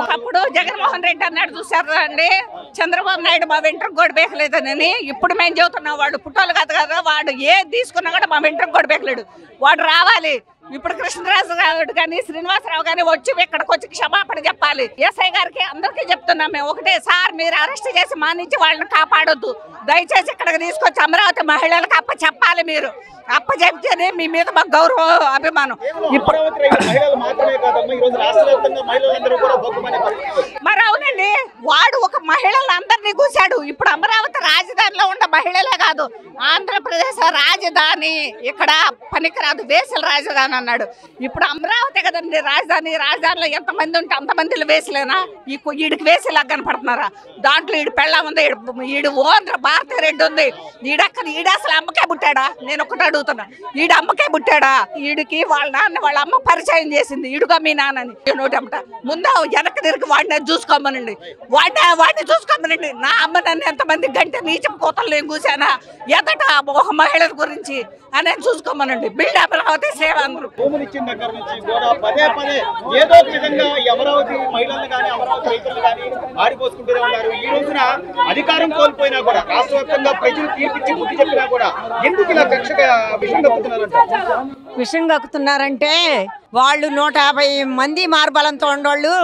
ఒకప్పుడు జగన్మోహన్ రెడ్డి అన్నాడు చూసారా అండి, చంద్రబాబు నాయుడు మా వెంట్రుకు గొడబేకలేదని. ఇప్పుడు మేము చెబుతున్నాం వాడు పుట్టోలు కాదు కదా, వాడు ఏది తీసుకున్నా కూడా మా వెంట్రుకు గొడబేకలేడు. వాడు రావాలి. ఇప్పుడు కృష్ణరాజు గారు కానీ శ్రీనివాసరావు కానీ వచ్చి ఇక్కడికి వచ్చి క్షమాపణ చెప్పాలి. ఎస్ఐ గారికి అందరికీ చెప్తున్నాం మేము ఒకటే, సార్ మీరు అరెస్ట్ చేసి మా నుంచి వాళ్ళని కాపాడొద్దు, దయచేసి ఇక్కడికి తీసుకొచ్చి అమరావతి మహిళలకు అప్ప చెప్పాలి. మీరు అప్ప చెప్తేనే మీ మీద మాకు గౌరవం అభిమానం. ఇప్పుడు మరి అవునండి, వాడు ఒక మహిళలందరినీ కూర్చాడు. ఇప్పుడు అమరావతి రాజధానిలో ఉన్న మహిళలే కాదు, ఆంధ్రప్రదేశ్ రాజధాని ఇక్కడ పనికిరాదు, వేసల రాజధాని అన్నాడు. ఇప్పుడు అమరావతి కదండి రాజధాని. రాజధానిలో ఎంతమంది ఉంటే అంతమందిలో వేసలేనా? ఈడికి వేసేలా కనపడుతున్నారా? దాంట్లో ఈడు పెళ్ళ ఉంది, ఈడు ఓంధ్ర భారతీ రెడ్డి ఉంది. ఈడ అసలు అమ్మకే పుట్టాడా? నేను ఒకటి అడుగుతున్నా, ఈడు అమ్మకే పుట్టాడా? ఈడికి వాళ్ళ నాన్న వాళ్ళ అమ్మ పరిచయం చేసింది, ఈడుగా మీ నాన్నని. నోటమ్మట ముందు వెనక్కి తిరిగి వాడిని చూసుకోమనండి, వాడిని చూసుకోమనండి. నా అమ్మ నన్ను ఎంతమంది గంట నీచం కోతలు నేను కూసానా ఎదట ఒక మహిళల గురించి అని చూసుకోమనండి. బిల్డ్ అమరావతి సేవ అందరూ భూములు ఇచ్చిన దగ్గర నుంచి కూడా పదే పదే ఏదో ఒక విధంగా అమరావతి మహిళలను కానీ అమరావతి రైతులను కానీ ఆడిపోసుకుంటూనే ఉన్నారు. ఈ రోజున అధికారం కోల్పోయినా కూడా రాష్ట్ర వ్యాప్తంగా ప్రజలు తీర్పిచ్చి బుద్ధి చెప్పినా కూడా ఎందుకు ఇలా కక్షగా విషయం కక్కుతున్నారంటే వాళ్ళు 150 మంది మార్బలంతో ఉండోళ్ళు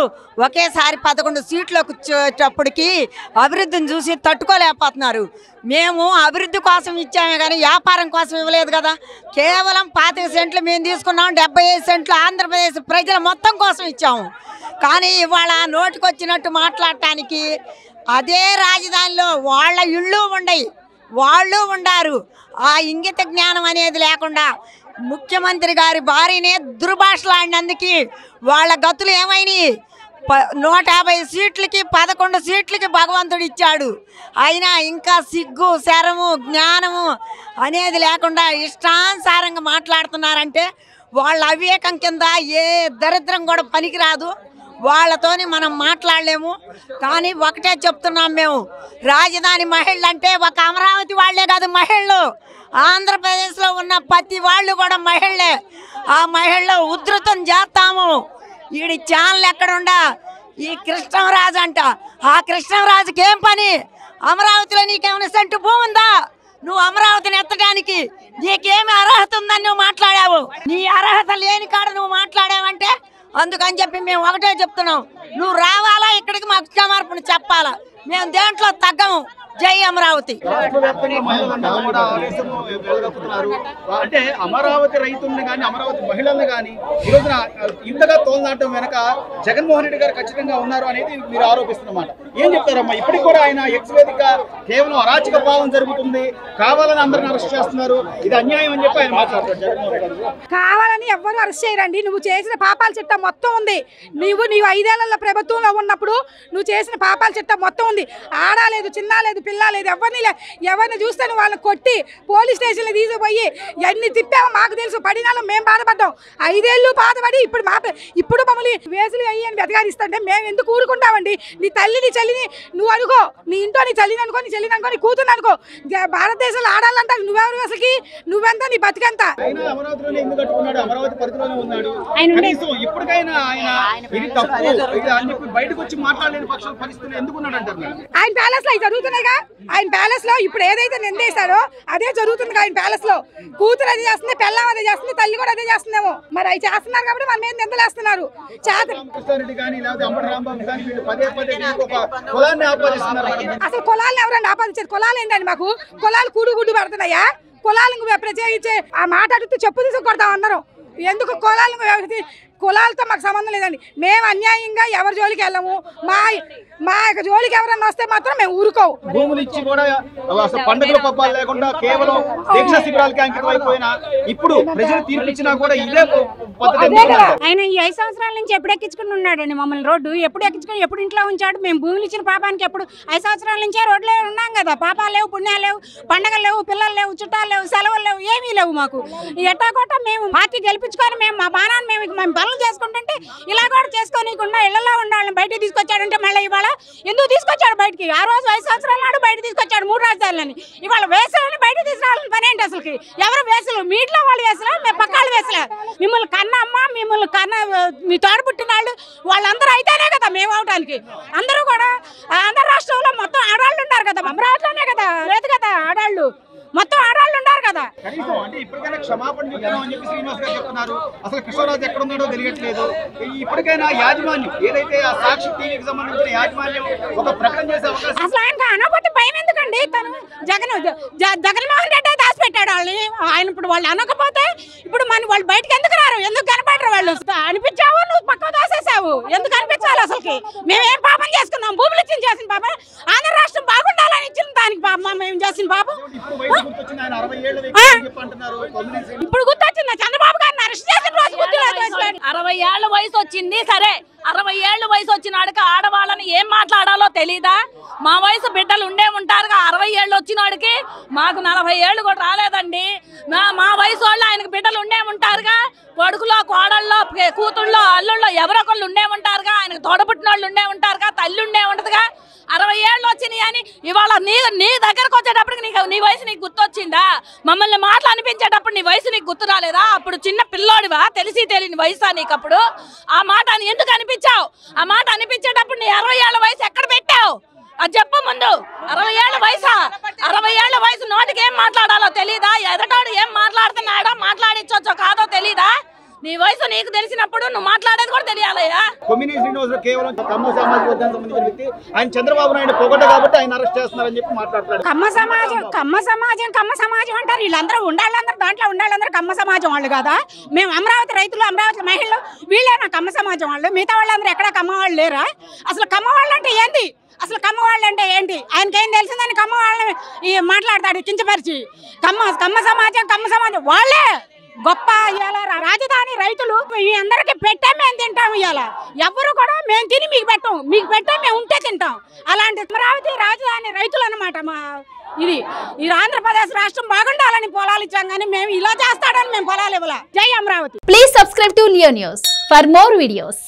ఒకేసారి 11 సీట్లకు వచ్చేటప్పటికి అభివృద్ధిని చూసి తట్టుకోలేకపోతున్నారు. మేము అభివృద్ధి కోసం ఇచ్చామే కానీ వ్యాపారం కోసం ఇవ్వలేదు కదా. కేవలం 25 సెంట్లు మేము తీసుకున్నాం, 75 సెంట్లు ఆంధ్రప్రదేశ్ ప్రజల మొత్తం కోసం ఇచ్చాము. కానీ ఇవాళ నోటికొచ్చినట్టు మాట్లాడటానికి అదే రాజధానిలో వాళ్ళ ఇళ్ళు ఉండయి, వాళ్ళు ఉండారు. ఆ ఇంగిత జ్ఞానం అనేది లేకుండా ముఖ్యమంత్రి గారి భార్యనే దుర్భాషలాడినందుకు వాళ్ళ గతులు ఏమైనాయి? 150 సీట్లకి 11 సీట్లకి భగవంతుడు ఇచ్చాడు. అయినా ఇంకా సిగ్గు శరము జ్ఞానము అనేది లేకుండా ఇష్టానుసారంగా మాట్లాడుతున్నారంటే వాళ్ళ అవివేకం కింద ఏ దరిద్రం కూడా పనికిరాదు. వాళ్ళతోని మనం మాట్లాడలేము. కానీ ఒకటే చెప్తున్నాం మేము, రాజధాని మహిళలు అంటే ఒక అమరావతి వాళ్లే కాదు, మహిళలు ఆంధ్రప్రదేశ్లో ఉన్న ప్రతి వాళ్ళు కూడా మహిళలే. ఆ మహిళలు ఉధృతం చేస్తాము. ఈడి ఛానల్ ఎక్కడుండా ఈ కృష్ణరాజు అంట, ఆ కృష్ణరాజుకి ఏం పని? అమరావతిలో నీకేమైనా సెంటు భూమి ఉందా? నువ్వు అమరావతిని ఎత్తడానికి నీకేమి అర్హత ఉందని నువ్వు మాట్లాడావు. నీ అర్హత లేని కాడ నువ్వు మాట్లాడావంటే అందుకని చెప్పి మేము ఒకటే చెప్తున్నాం, నువ్వు రావాలా ఇక్కడికి, మాకు క్షమార్పణ చెప్పాలా. మేము దేంట్లో తగ్గము. జై అమరావతి. అంటే అమరావతి రైతుల్ని కానీ అమరావతి మహిళల్ని కానీ ఈ రోజున ఇంతగా తోలనాటం వెనక జగన్మోహన్ రెడ్డి గారు ఖచ్చితంగా ఉన్నారు అనేది మీరు ఆరోపిస్తున్నమాట. ఏం చెప్తారమ్మా? ఇప్పటికి కూడా ఆయన ఎక్స్ వేదిక కేవలం అరాచక పాలన జరుగుతుంది, కావాలని అందరిని అరెస్ట్ చేస్తున్నారు, ఇది అన్యాయం అని చెప్పి ఆయన మాట్లాడుతారు. జగన్మోహన్ రెడ్డి గారు కావాలని ఎవ్వరూ అరెస్ట్ చేయరండి. నువ్వు చేసిన పాపాల చిట్టా మొత్తం ఉంది. నీవు 5 ఏళ్ల ప్రభుత్వంలో ఉన్నప్పుడు నువ్వు చేసిన పాపాల చిట్టా మొత్తం ఉంది. ఆడలేదు, చిన్న లేదు, పిల్ల లేదు, ఎవరిని చూస్తే వాళ్ళని కొట్టి పోలీస్ స్టేషన్లో తీసుకుపోయి ఎన్ని తిప్పామో మాకు తెలుసు. పడినాలో మేము బాధపడ్డాం. 5 ఏళ్ళు బాధపడి ఇప్పుడు మమ్మల్ని వేసులు అయ్యి వెతగారిస్తుంటే మేము ఎందుకు ఊరుకుంటామండి? నీ తల్లి నీ చెల్లిని నువ్వు అనుకో, నీ ఇంట్లో నీ చెల్లిని అనుకో, నీ చెల్లిని అనుకో, నీ కూతురు అనుకో. భారతదేశంలో ఆడాలంట నువ్వెవరు? అసలుకి నువ్వెంత, నీ బతికెంత? ఆయన ప్యాలెస్ లో జరుగుతున్నాయిగా. ఆయన ప్యాలెస్ లో ఇప్పుడు ఏదైతే నిందేశారో అదే జరుగుతుంది. ఆయన ప్యాలెస్ లో కూతురు అదే చేస్తుంది, పెళ్ళం అదే చేస్తుంది, తల్లి కూడా అదే చేస్తుందేమో. మరి అవి చేస్తున్నారు కాబట్టి మన మీద నిందలేస్తున్నారు. అసలు కులాలను ఎవరైనా ఆపాదించారు? కులాలు ఏంటండి? మాకు కులాలు గుడ్డు పెడుతున్నాయా? కులాలను ప్రత్యేకించే ఆ మాట అడిగితే చెప్పు తీసుకొడతాం అందరం. ఎందుకు కులాలతో మాకు సంబంధం లేదండి. మేము అన్యాయంగా ఎవరి జోలికి వెళ్ళము. మా యొక్క జోలికి ఎవరన్నా వస్తే మాత్రం మేము ఊరుకోవు. భూములు ఇచ్చి కూడా పండుగల పబ్బాలు లేకుండా కేవలం దీక్ష శిబిరాలకి అంకితం అయిపోయినా ఇప్పుడు ప్రజలు తీర్పిచ్చినా కూడా ఇదే పద్ధతి. ఆయన ఈ 5 సంవత్సరాల నుంచి ఎప్పుడు ఎక్కించుకుని ఉన్నాడండి మమ్మల్ని. రోడ్డు ఎప్పుడు ఎక్కించుకుని ఎప్పుడు ఇంట్లో ఉంచాడు? మేము భూములు ఇచ్చిన పాపానికి ఎప్పుడు 5 సంవత్సరాల నుంచే రోడ్లే ఉన్నాం కదా. పాపాలు లేవు, పుణ్యాలు లేవు, పండగలు లేవు, పిల్లలు లేవు, చుట్టాలు లేవు, సెలవులు లేవు, ఏమీ లేవు. మాకు ఎట్టా కొట్ట మేము పార్టీ గెలిపించుకొని మేము మా బాణాన్ని మేము పనులు చేసుకుంటుంటే ఇలా కూడా చేసుకోనీయకుండా ఇళ్లలో ఉండాలని బయటకు తీసుకొచ్చాడంటే మళ్ళీ ఇవాళ ఎందుకు తీసుకొచ్చాడు బయటికి? ఆ రోజు 5 సంవత్సరాల నాడు బయట తీసుకొచ్చాడు 3 రాజధానులని. ఇవాళ వేసులని బయట తీసుకురావాలని పని ఏంటి అసలుకి? ఎవరు వేసులు? మీ ఇంట్లో వాళ్ళు వేసలా, మేము పక్కాళ్ళు వేసలా? మిమ్మల్ని కన్న అమ్మ, మిమ్మల్ని కన్న మీ తోడు పుట్టిన వాళ్ళు వాళ్ళందరూ అయితేనే కదా మేము అవటానికి. అందరూ కూడా ఆంధ్ర రాష్ట్రంలో మొత్తం ఆడవాళ్ళు ఉన్నారు కదా, అమరావతిలోనే కదా, లేదు కదా ఆడవాళ్ళు మొత్తం ఆడవాళ్ళు ఉన్నారు కదా. కనీసం అంటే ఇప్పటికైనా క్షమాపణ చెప్తున్నాం అని చెప్పి శ్రీనివాస్ గారు చెప్తున్నారు. అసలు కృష్ణరాజు ఎక్కడ ఉన్నాడో తెలియట్లేదు. ఇప్పటికైనా యాజమాన్యం ఏదైతే ఆ సాక్షి టీవీకి సంబంధించిన యాజమాన్యం ఒక ప్రకటన చేసే అవకాశం అసలు ఆయన అనకపోతే భయం ఎందుకండి? తను జగన్మోహన్ రెడ్డి దాచి పెట్టాడు వాళ్ళని. ఆయన ఇప్పుడు వాళ్ళు అనకపోతే ఇప్పుడు వాళ్ళు బయటకు ఎందుకు రారు? ఎందుకు కనపడరు? వాళ్ళు అనిపించావు, నువ్వు పక్క దాసేసావు. ఎందుకు అనిపించాలి అసలుకి? మేమేం పాపం చేసుకున్నాం? భూములు ఇచ్చిన చేసిన పాపం, ఆంధ్ర రాష్ట్రం బాగుండాలని ఇచ్చిన దానికి పాపం మేము చేసిన పాపం. ఇప్పుడు గుర్తొచ్చిందా చంద్రబాబు గారిని అరెస్ట్ చేసిన రోజు? 60 ఏళ్ల వయసు వచ్చింది. సరే 60 ఏళ్ల వయసు వచ్చినాడికి ఆడవాళ్ళని ఏం మాట్లాడాలో తెలీదా? మా వయసు బిడ్డలు ఉండే ఉంటారుగా. 60 ఏళ్ళు వచ్చినాడికి మాకు 40 ఏళ్ళు కూడా రాలేదండి. మా వయసు వాళ్ళు ఆయనకు బిడ్డలు ఉండే ఉంటారుగా. కొడుకులో, కోడల్లో, కూతుళ్ళో, అల్లుళ్ళో ఎవరొకళ్ళు ఉండే ఉంటారుగా. ఆయనకు తోడబుట్టిన వాళ్ళు ఉండే ఉంటారుగా. తల్లి ఉండే ఉంటదిగా. 60 ఏళ్ళు వచ్చినాయి అని ఇవాళ నీ దగ్గరకు వచ్చేటప్పటికి నీ వయసు నీకు గుర్తొచ్చిందా? మమ్మల్ని మాటలు అనిపించేటప్పుడు నీ వయసు నీకు గుర్తు రాలేదా? అప్పుడు చిన్న పిల్లోడివా? తెలిసి తెలియని వయసా నీకు? అప్పుడు ఆ మాట ఎందుకు అనిపించావు? ఆ మాట అనిపించేటప్పుడు నీ 60 ఏళ్ల వయసు ఎక్కడ పెట్టావు? అది చెప్పు ముందు. 60 ఏళ్ల వయసా? 60 ఏళ్ల వయసు నోటికి ఏం మాట్లాడాలో తెలీదా? ఎదటాడు ఏం మాట్లాడుతున్నాడో మాట్లాడించో కాదో తెలీదా? నీ వయసు నీకు తెలిసినప్పుడు నువ్వు మాట్లాడేది కూడా తెలియాలయ్యా. కొమ్మినేని శ్రీనివాస్ కేవలం కమ్మ సామాజిక వర్గానికి సంబంధించిన వ్యక్తి. ఆయన చంద్రబాబు నాయుడు పొగడ్డ కాబట్టి ఆయన అరెస్ట్ చేస్తున్నారని చెప్పి మాట్లాడుతున్నారు. కమ్మ సమాజం అంటారు. వీళ్ళందరూ ఉండాలందరూ దాంట్లో ఉండాలందరూ కమ్మ సమాజం వాళ్ళు కదా. మేము అమరావతి రైతులు, అమరావతి మహిళలు వీళ్ళేనా కమ్మ సమాజం వాళ్ళు? మిగతా వాళ్ళందరూ ఎక్కడ కమ్మ వాళ్ళు లేరా? అసలు కమ్మ వాళ్ళు అంటే ఏంటి? అసలు కమ్మ వాళ్ళు అంటే ఏంటి? ఆయనకేం తెలిసిందని కమ్మ వాళ్ళని మాట్లాడతాడు కించపరిచి. కమ్మ సమాజం వాళ్ళే గొప్ప. ఇవాళ రాజధాని రైతులు మీ అందరికి పెట్టే మేము తింటాం. ఇవాళ ఎవరు కూడా మేము తిని మీకు పెట్టే మేము ఉంటే తింటాం. అలాంటి అమరావతి రాజధాని రైతులు అన్నమాట. ఇది ఆంధ్రప్రదేశ్ రాష్ట్రం బాగుండాలని పొలాలు ఇచ్చాం, కానీ మేము ఇలా చేస్తాడని మేము పొలాలు ఇవ్వాల. జై Amaravati. Please subscribe to Leo news for more videos.